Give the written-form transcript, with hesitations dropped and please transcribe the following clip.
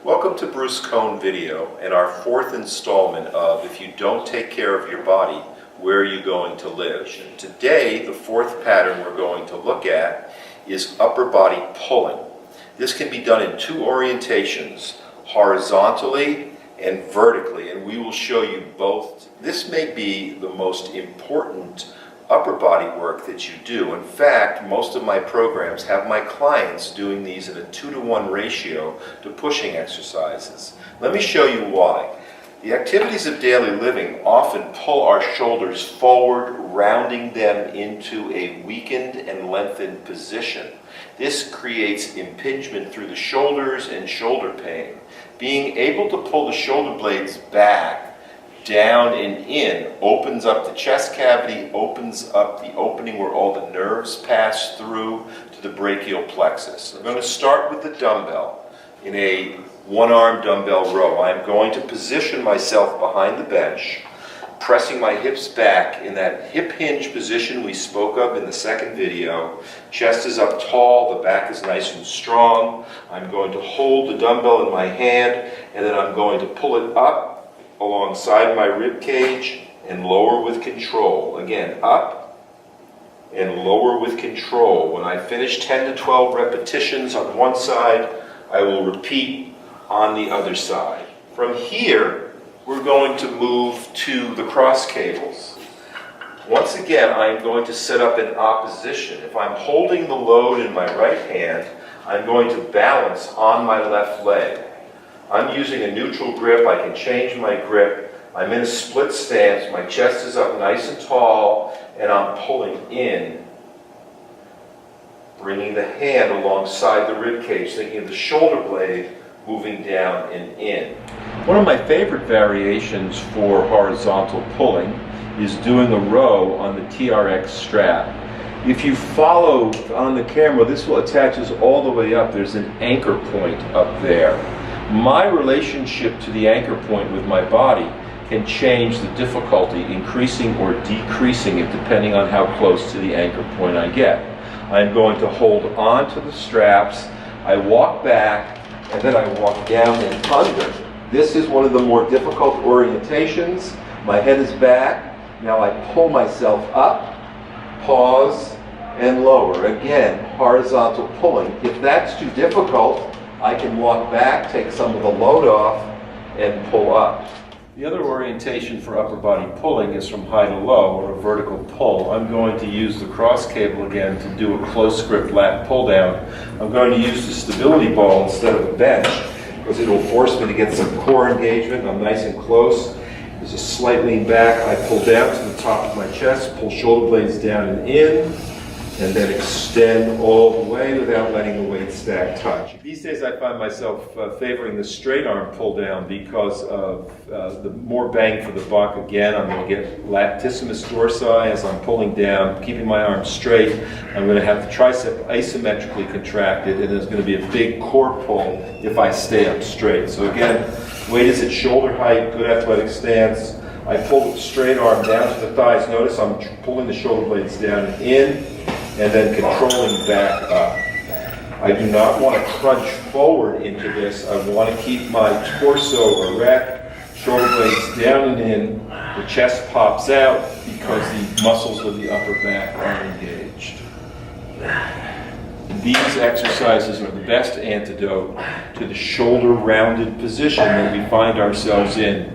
Welcome to Bruce Cohn Video and our fourth installment of If You Don't Take Care of Your Body, Where Are You Going to Live? Today, the fourth pattern we're going to look at is upper body pulling. This can be done in two orientations, horizontally and vertically, and we will show you both. This may be the most important upper body work that you do. In fact, most of my programs have my clients doing these in a 2-to-1 ratio to pushing exercises. Let me show you why. The activities of daily living often pull our shoulders forward, rounding them into a weakened and lengthened position. This creates impingement through the shoulders and shoulder pain. Being able to pull the shoulder blades back, down and in, opens up the chest cavity, opens up the opening where all the nerves pass through to the brachial plexus. I'm going to start with the dumbbell in a one-arm dumbbell row. I'm going to position myself behind the bench, pressing my hips back in that hip hinge position we spoke of in the second video. Chest is up tall, the back is nice and strong. I'm going to hold the dumbbell in my hand, and then I'm going to pull it up alongside my rib cage and lower with control. Again, up and lower with control. When I finish 10 to 12 repetitions on one side, I will repeat on the other side. From here, we're going to move to the cross cables. Once again, I am going to set up in opposition. If I'm holding the load in my right hand, I'm going to balance on my left leg. I'm using a neutral grip. I can change my grip. I'm in a split stance. My chest is up nice and tall, and I'm pulling in, bringing the hand alongside the rib cage, thinking of the shoulder blade moving down and in. One of my favorite variations for horizontal pulling is doing a row on the TRX strap. If you follow on the camera, this will attaches all the way up. There's an anchor point up there. My relationship to the anchor point with my body can change the difficulty, increasing or decreasing it depending on how close to the anchor point I get. I'm going to hold on to the straps, I walk back, and then I walk down and under. This is one of the more difficult orientations. My head is back. Now I pull myself up, pause, and lower. Again, horizontal pulling. If that's too difficult, I can walk back, take some of the load off, and pull up. The other orientation for upper body pulling is from high to low, or a vertical pull. I'm going to use the cross cable again to do a close grip lat pull down. I'm going to use the stability ball instead of a bench because it will force me to get some core engagement. I'm nice and close. There's a slight lean back. I pull down to the top of my chest, pull shoulder blades down and in, and then extend all the way without letting the weight stack touch. These days I find myself favoring the straight arm pull down because of the more bang for the buck. Again, I'm going to get latissimus dorsi as I'm pulling down, keeping my arm straight. I'm going to have the tricep isometrically contracted, and there's going to be a big core pull if I stay up straight. So again, weight is at shoulder height, good athletic stance. I pull the straight arm down to the thighs. Notice I'm pulling the shoulder blades down and in, and then controlling back up. I do not want to crunch forward into this. I want to keep my torso erect, shoulder blades down and in. The chest pops out because the muscles of the upper back are engaged. These exercises are the best antidote to the shoulder rounded position that we find ourselves in